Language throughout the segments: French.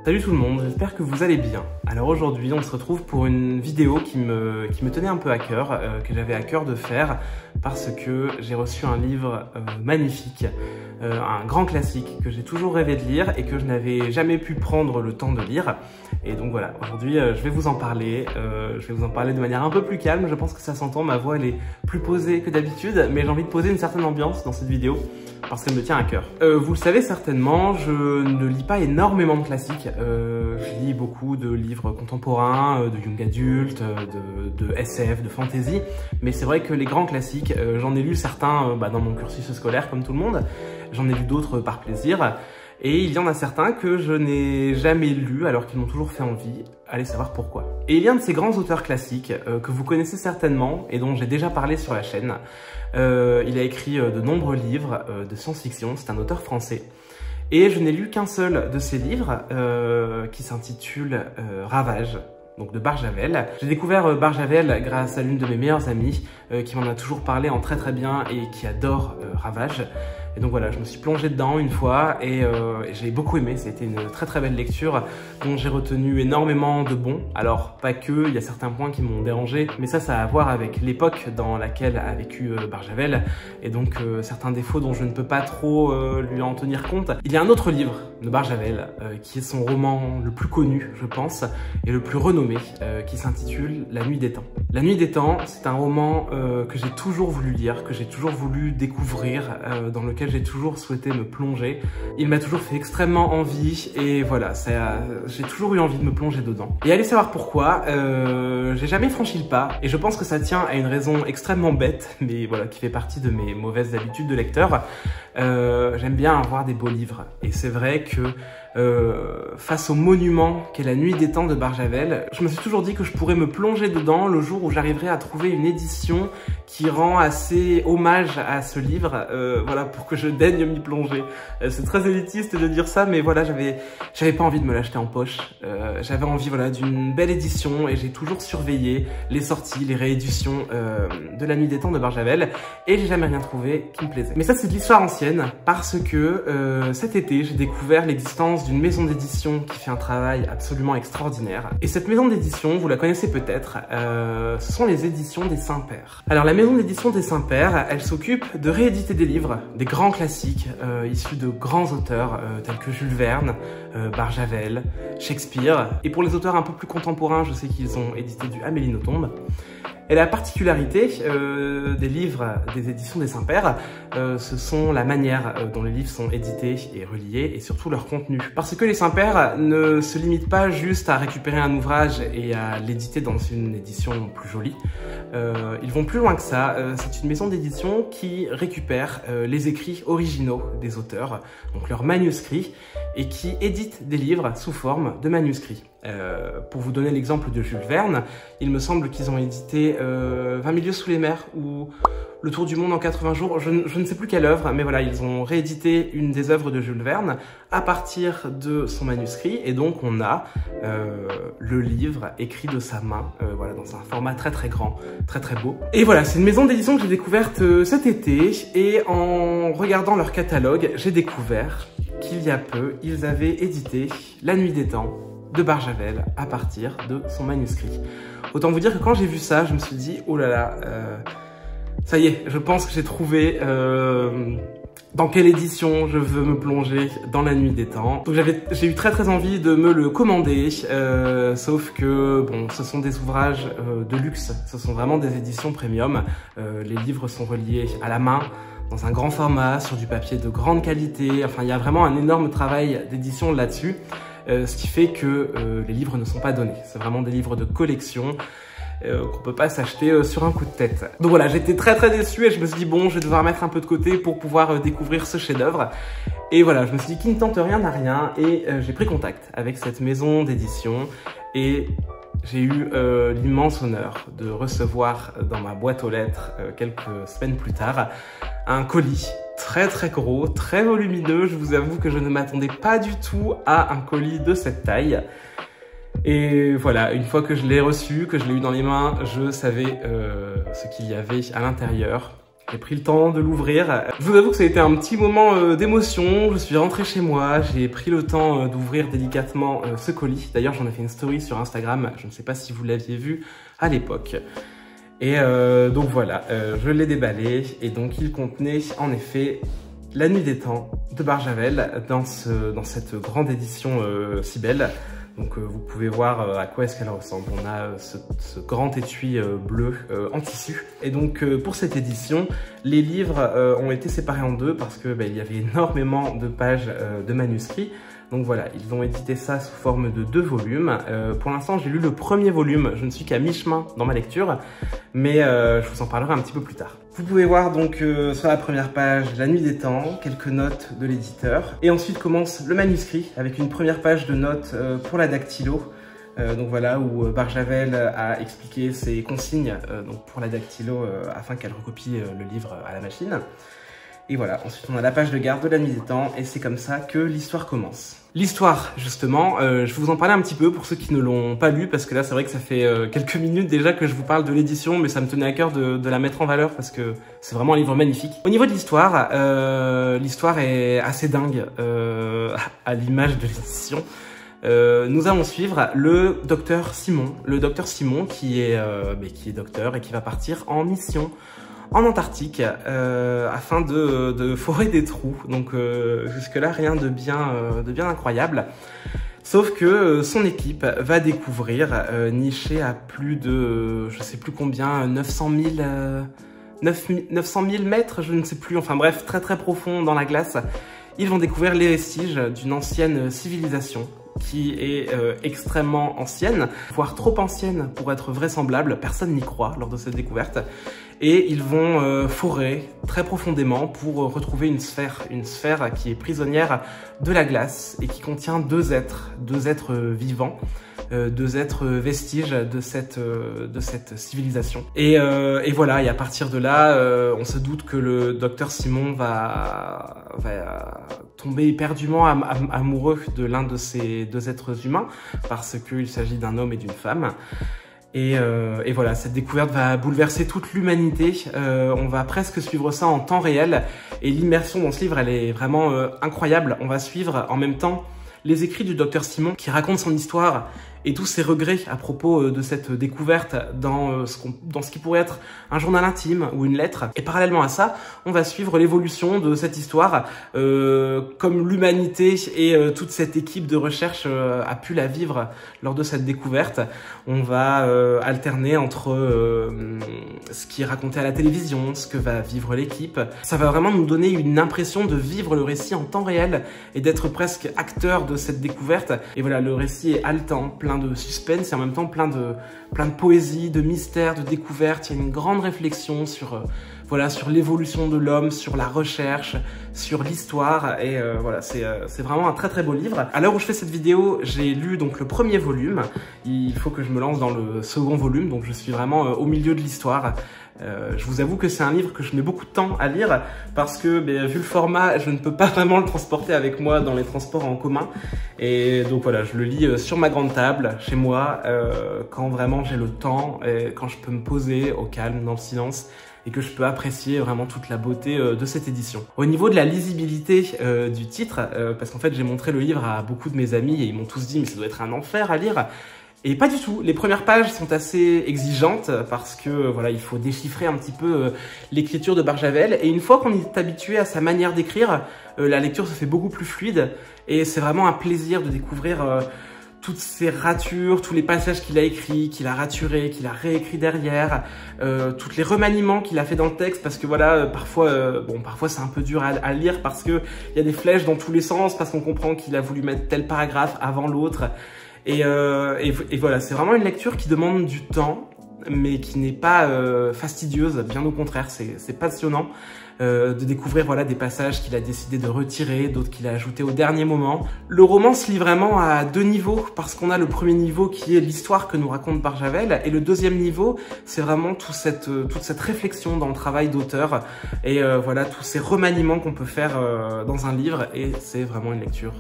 Salut tout le monde, j'espère que vous allez bien. Alors aujourd'hui on se retrouve pour une vidéo qui me tenait un peu à cœur, que j'avais à cœur de faire parce que j'ai reçu un livre magnifique, un grand classique que j'ai toujours rêvé de lire et que je n'avais jamais pu prendre le temps de lire. Et donc voilà, aujourd'hui je vais vous en parler, de manière un peu plus calme. Je pense que ça s'entend, ma voix elle est plus posée que d'habitude, mais j'ai envie de poser une certaine ambiance dans cette vidéo parce qu'elle me tient à cœur. Vous le savez certainement, je ne lis pas énormément de classiques. Je lis beaucoup de livres contemporains, de young adulte, de SF, de fantasy, mais c'est vrai que les grands classiques, j'en ai lu certains dans mon cursus scolaire comme tout le monde, j'en ai lu d'autres par plaisir, et il y en a certains que je n'ai jamais lus alors qu'ils m'ont toujours fait envie, allez savoir pourquoi. Et il y a un de ces grands auteurs classiques que vous connaissez certainement et dont j'ai déjà parlé sur la chaîne. Il a écrit de nombreux livres de science-fiction, c'est un auteur français. Et je n'ai lu qu'un seul de ses livres qui s'intitule Ravage, donc de Barjavel. J'ai découvert Barjavel grâce à l'une de mes meilleures amies qui m'en a toujours parlé en très bien et qui adore Ravage. Et donc voilà, je me suis plongé dedans une fois et j'ai beaucoup aimé. C'était une très belle lecture dont j'ai retenu énormément de bons. Alors pas que, il y a certains points qui m'ont dérangé, mais ça a à voir avec l'époque dans laquelle a vécu Barjavel et donc certains défauts dont je ne peux pas trop lui en tenir compte. Il y a un autre livre de Barjavel qui est son roman le plus connu, je pense, et le plus renommé, qui s'intitule La Nuit des Temps. La Nuit des Temps, c'est un roman que j'ai toujours voulu lire, que j'ai toujours voulu découvrir, dans lequel j'ai toujours souhaité me plonger. Il m'a toujours fait extrêmement envie et voilà, j'ai toujours eu envie de me plonger dedans. Et allez savoir pourquoi, j'ai jamais franchi le pas et je pense que ça tient à une raison extrêmement bête, mais voilà, qui fait partie de mes mauvaises habitudes de lecteur. J'aime bien avoir des beaux livres et c'est vrai que face au monument qu'est La Nuit des Temps de Barjavel, je me suis toujours dit que je pourrais me plonger dedans le jour où j'arriverai à trouver une édition qui rend assez hommage à ce livre, voilà, pour que je daigne m'y plonger. C'est très élitiste de dire ça, mais voilà, j'avais pas envie de me l'acheter en poche. J'avais envie, voilà, d'une belle édition et j'ai toujours surveillé les sorties, les rééditions de La Nuit des Temps de Barjavel et j'ai jamais rien trouvé qui me plaisait. Mais ça, c'est de l'histoire ancienne parce que cet été, j'ai découvert l'existence d'une maison d'édition qui fait un travail absolument extraordinaire. Et cette maison d'édition, vous la connaissez peut-être, ce sont les éditions des Saint-Pères. Alors la maison d'édition des Saint-Pères, elle s'occupe de rééditer des livres, des grands classiques, issus de grands auteurs tels que Jules Verne, Barjavel, Shakespeare. Et pour les auteurs un peu plus contemporains, je sais qu'ils ont édité du Amélie Nothomb. Et la particularité des livres des éditions des Saint-Pères, ce sont la manière dont les livres sont édités et reliés et surtout leur contenu. Parce que les Saint-Pères ne se limitent pas juste à récupérer un ouvrage et à l'éditer dans une édition plus jolie. Ils vont plus loin que ça. C'est une maison d'édition qui récupère les écrits originaux des auteurs, donc leurs manuscrits, et qui édite des livres sous forme de manuscrits. Pour vous donner l'exemple de Jules Verne, il me semble qu'ils ont édité 20 milieux sous les mers ou Le Tour du monde en 80 jours, je ne sais plus quelle œuvre, mais voilà, ils ont réédité une des œuvres de Jules Verne à partir de son manuscrit, et donc on a le livre écrit de sa main, voilà, dans un format très grand, très beau. Et voilà, c'est une maison d'édition que j'ai découverte cet été, et en regardant leur catalogue, j'ai découvert qu'il y a peu, ils avaient édité La Nuit des Temps de Barjavel à partir de son manuscrit. Autant vous dire que quand j'ai vu ça, je me suis dit, oh là là, ça y est, je pense que j'ai trouvé dans quelle édition je veux me plonger dans La Nuit des Temps. Donc j'ai eu très envie de me le commander, sauf que bon, ce sont des ouvrages de luxe, ce sont vraiment des éditions premium. Les livres sont reliés à la main, dans un grand format, sur du papier de grande qualité. Enfin, il y a vraiment un énorme travail d'édition là-dessus. Ce qui fait que les livres ne sont pas donnés. C'est vraiment des livres de collection qu'on peut pas s'acheter sur un coup de tête. Donc voilà, j'étais très déçu et je me suis dit bon, je vais devoir mettre un peu de côté pour pouvoir découvrir ce chef-d'œuvre. Et voilà, je me suis dit qui ne tente rien n'a rien et j'ai pris contact avec cette maison d'édition et j'ai eu l'immense honneur de recevoir dans ma boîte aux lettres quelques semaines plus tard un colis très gros, très volumineux. Je vous avoue que je ne m'attendais pas du tout à un colis de cette taille. Et voilà, une fois que je l'ai reçu, que je l'ai eu dans les mains, je savais ce qu'il y avait à l'intérieur. J'ai pris le temps de l'ouvrir. Je vous avoue que ça a été un petit moment d'émotion. Je suis rentré chez moi, j'ai pris le temps d'ouvrir délicatement ce colis. D'ailleurs, j'en ai fait une story sur Instagram. Je ne sais pas si vous l'aviez vu à l'époque. Et donc voilà, je l'ai déballé. Et donc, il contenait en effet La Nuit des Temps de Barjavel dans cette grande édition si belle. Donc vous pouvez voir à quoi est-ce qu'elle ressemble. On a ce grand étui bleu en tissu. Et donc pour cette édition, les livres ont été séparés en deux parce que il y avait énormément de pages de manuscrits. Donc voilà, ils ont édité ça sous forme de 2 volumes. Pour l'instant, j'ai lu le premier volume. Je ne suis qu'à mi-chemin dans ma lecture, mais je vous en parlerai un petit peu plus tard. Vous pouvez voir donc sur la première page La Nuit des Temps, quelques notes de l'éditeur. Et ensuite commence le manuscrit avec une première page de notes pour la dactylo. Donc voilà, où Barjavel a expliqué ses consignes donc pour la dactylo afin qu'elle recopie le livre à la machine. Et voilà, ensuite on a la page de garde de La Nuit des Temps et c'est comme ça que l'histoire commence. L'histoire, justement, je vais vous en parler un petit peu pour ceux qui ne l'ont pas lu, parce que là c'est vrai que ça fait quelques minutes déjà que je vous parle de l'édition, mais ça me tenait à cœur de la mettre en valeur parce que c'est vraiment un livre magnifique. Au niveau de l'histoire, l'histoire est assez dingue à l'image de l'édition. Nous allons suivre le docteur Simon. Le docteur Simon qui est docteur et qui va partir en mission en Antarctique afin de forer des trous. Donc jusque-là, rien de bien incroyable. Sauf que son équipe va découvrir, niché à plus de, je sais plus combien, 900 000 mètres, je ne sais plus, enfin bref, très très profond dans la glace, ils vont découvrir les vestiges d'une ancienne civilisation qui est extrêmement ancienne, voire trop ancienne pour être vraisemblable, personne n'y croit lors de cette découverte. Et ils vont forer très profondément pour retrouver une sphère qui est prisonnière de la glace et qui contient deux êtres vivants, 2 êtres vestiges de cette civilisation. Et voilà, et à partir de là, on se doute que le docteur Simon va tomber éperdument amoureux de l'un de ces 2 êtres humains, parce qu'il s'agit d'un homme et d'une femme. Et voilà, cette découverte va bouleverser toute l'humanité. On va presque suivre ça en temps réel. Et l'immersion dans ce livre, elle est vraiment incroyable. On va suivre en même temps les écrits du docteur Simon qui raconte son histoire et tous ses regrets à propos de cette découverte dans ce qui pourrait être un journal intime ou une lettre. Et parallèlement à ça, on va suivre l'évolution de cette histoire, comme l'humanité et toute cette équipe de recherche a pu la vivre lors de cette découverte. On va alterner entre ce qui est raconté à la télévision, ce que va vivre l'équipe. Ça va vraiment nous donner une impression de vivre le récit en temps réel et d'être presque acteur de cette découverte. Et voilà, le récit est haletant, plein de suspense et en même temps plein de poésie, de mystère, de découverte. Il y a une grande réflexion sur l'évolution de l'homme, sur la recherche, sur l'histoire. Et voilà, c'est vraiment un très très beau livre. À l'heure où je fais cette vidéo, j'ai lu donc le premier volume. Il faut que je me lance dans le second volume, donc je suis vraiment au milieu de l'histoire. Je vous avoue que c'est un livre que je mets beaucoup de temps à lire parce que vu le format, je ne peux pas vraiment le transporter avec moi dans les transports en commun. Et donc voilà, je le lis sur ma grande table, chez moi, quand vraiment j'ai le temps, et quand je peux me poser au calme, dans le silence, et que je peux apprécier vraiment toute la beauté de cette édition. Au niveau de la lisibilité du titre, parce qu'en fait j'ai montré le livre à beaucoup de mes amis et ils m'ont tous dit mais ça doit être un enfer à lire. Et pas du tout. Les premières pages sont assez exigeantes parce que voilà, il faut déchiffrer un petit peu l'écriture de Barjavel. Et une fois qu'on est habitué à sa manière d'écrire, la lecture se fait beaucoup plus fluide. Et c'est vraiment un plaisir de découvrir toutes ces ratures, tous les passages qu'il a écrits, qu'il a raturés, qu'il a réécrits derrière, tous les remaniements qu'il a fait dans le texte, parce que voilà, parfois c'est un peu dur à lire parce que il y a des flèches dans tous les sens, parce qu'on comprend qu'il a voulu mettre tel paragraphe avant l'autre. Et voilà, c'est vraiment une lecture qui demande du temps, mais qui n'est pas fastidieuse, bien au contraire, c'est passionnant de découvrir voilà, des passages qu'il a décidé de retirer, d'autres qu'il a ajoutés au dernier moment. Le roman se lit vraiment à 2 niveaux, parce qu'on a le premier niveau qui est l'histoire que nous raconte Barjavel, et le deuxième niveau, c'est vraiment toute cette réflexion dans le travail d'auteur, et voilà, tous ces remaniements qu'on peut faire dans un livre, et c'est vraiment une lecture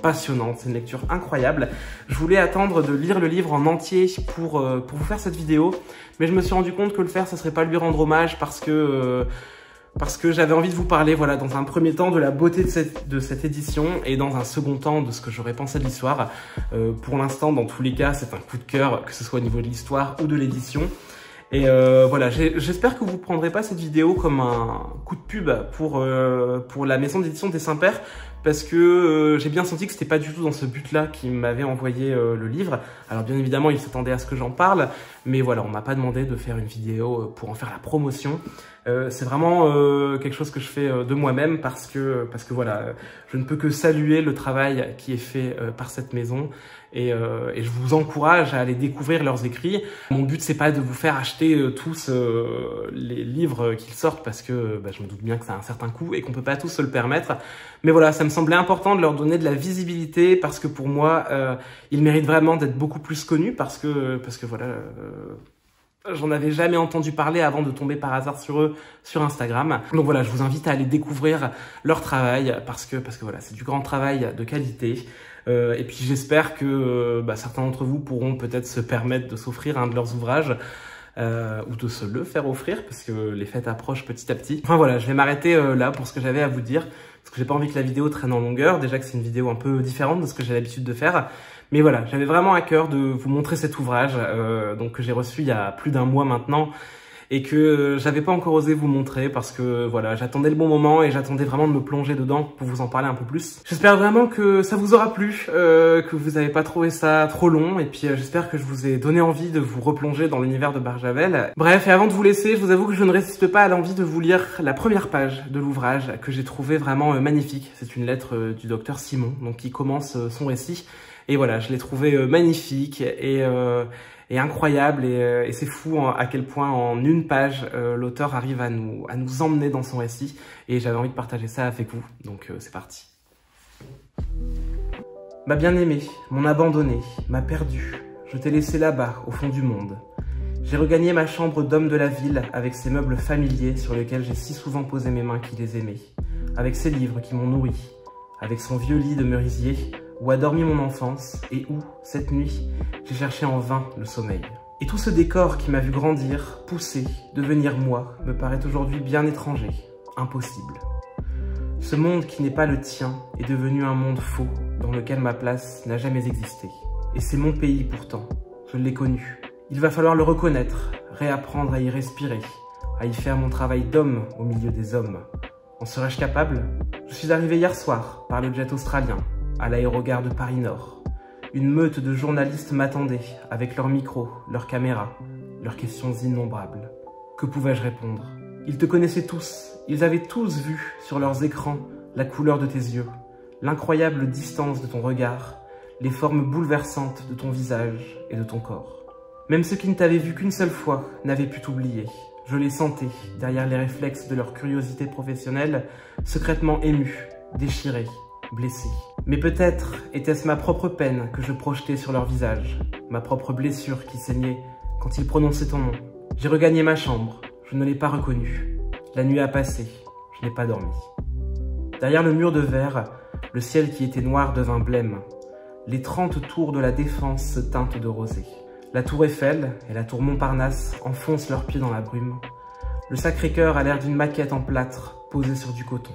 passionnante, c'est une lecture incroyable. Je voulais attendre de lire le livre en entier pour vous faire cette vidéo, mais je me suis rendu compte que le faire, ça serait pas lui rendre hommage parce que parce que j'avais envie de vous parler, voilà, dans un premier temps de la beauté de cette édition et dans un second temps de ce que j'aurais pensé de l'histoire. Pour l'instant, dans tous les cas, c'est un coup de cœur, que ce soit au niveau de l'histoire ou de l'édition. Et voilà, j'espère que vous prendrez pas cette vidéo comme un coup de pub pour la maison d'édition des Saint-Pères, parce que j'ai bien senti que c'était pas du tout dans ce but-là qu'ils m'avaient envoyé le livre. Alors bien évidemment, ils s'attendaient à ce que j'en parle, mais voilà, on m'a pas demandé de faire une vidéo pour en faire la promotion. C'est vraiment quelque chose que je fais de moi-même parce que voilà, je ne peux que saluer le travail qui est fait par cette maison et je vous encourage à aller découvrir leurs écrits. Mon but, c'est pas de vous faire acheter tous les livres qu'ils sortent parce que je me doute bien que ça a un certain coût et qu'on peut pas tous se le permettre. Mais voilà, ça me semblait important de leur donner de la visibilité parce que pour moi, ils méritent vraiment d'être beaucoup plus connus parce que voilà, j'en avais jamais entendu parler avant de tomber par hasard sur eux sur Instagram. Donc voilà, je vous invite à aller découvrir leur travail parce que voilà, c'est du grand travail de qualité. Et puis j'espère que certains d'entre vous pourront peut-être se permettre de s'offrir un de leurs ouvrages ou de se le faire offrir parce que les fêtes approchent petit à petit. Enfin voilà, je vais m'arrêter là pour ce que j'avais à vous dire parce que j'ai pas envie que la vidéo traîne en longueur. Déjà que c'est une vidéo un peu différente de ce que j'ai l'habitude de faire. Mais voilà, j'avais vraiment à cœur de vous montrer cet ouvrage donc que j'ai reçu il y a plus d'un mois maintenant et que j'avais pas encore osé vous montrer parce que voilà, j'attendais le bon moment et j'attendais vraiment de me plonger dedans pour vous en parler un peu plus. J'espère vraiment que ça vous aura plu, que vous n'avez pas trouvé ça trop long et puis j'espère que je vous ai donné envie de vous replonger dans l'univers de Barjavel. Bref, et avant de vous laisser, je vous avoue que je ne résiste pas à l'envie de vous lire la première page de l'ouvrage que j'ai trouvé vraiment magnifique. C'est une lettre du docteur Simon, donc qui commence son récit. Et voilà, je l'ai trouvé magnifique et incroyable et c'est fou à quel point en une page l'auteur arrive à nous emmener dans son récit et j'avais envie de partager ça avec vous, donc c'est parti. Ma bien-aimée, mon abandonné, m'a perdu, je t'ai laissé là-bas au fond du monde. J'ai regagné ma chambre d'homme de la ville avec ses meubles familiers sur lesquels j'ai si souvent posé mes mains qui les aimaient, avec ses livres qui m'ont nourri, avec son vieux lit de merisier où a dormi mon enfance et où, cette nuit, j'ai cherché en vain le sommeil. Et tout ce décor qui m'a vu grandir, pousser, devenir moi, me paraît aujourd'hui bien étranger, impossible. Ce monde qui n'est pas le tien est devenu un monde faux dans lequel ma place n'a jamais existé. Et c'est mon pays pourtant, je l'ai connu. Il va falloir le reconnaître, réapprendre à y respirer, à y faire mon travail d'homme au milieu des hommes. En serais-je capable? Je suis arrivé hier soir par le jet australien, à l'aérogare de Paris-Nord. Une meute de journalistes m'attendait, avec leurs micros, leurs caméras, leurs questions innombrables. Que pouvais-je répondre? Ils te connaissaient tous, ils avaient tous vu sur leurs écrans la couleur de tes yeux, l'incroyable distance de ton regard, les formes bouleversantes de ton visage et de ton corps. Même ceux qui ne t'avaient vu qu'une seule fois n'avaient pu t'oublier. Je les sentais, derrière les réflexes de leur curiosité professionnelle, secrètement émus, déchirés, blessés. Mais peut-être était-ce ma propre peine que je projetais sur leur visage, ma propre blessure qui saignait quand ils prononçaient ton nom. J'ai regagné ma chambre, je ne l'ai pas reconnu. La nuit a passé, je n'ai pas dormi. Derrière le mur de verre, le ciel qui était noir devint blême. Les 30 tours de la Défense se teintent de rosée. La tour Eiffel et la tour Montparnasse enfoncent leurs pieds dans la brume. Le Sacré-Cœur a l'air d'une maquette en plâtre posée sur du coton.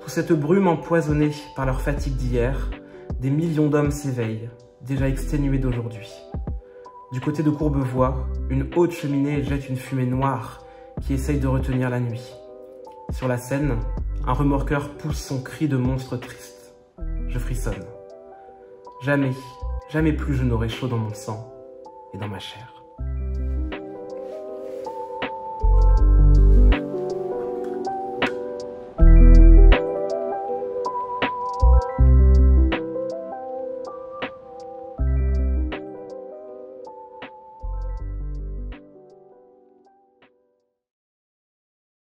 Sous cette brume empoisonnée par leur fatigue d'hier, des millions d'hommes s'éveillent, déjà exténués d'aujourd'hui. Du côté de Courbevoie, une haute cheminée jette une fumée noire qui essaye de retenir la nuit. Sur la Seine, un remorqueur pousse son cri de monstre triste. Je frissonne. Jamais, jamais plus je n'aurai chaud dans mon sang et dans ma chair.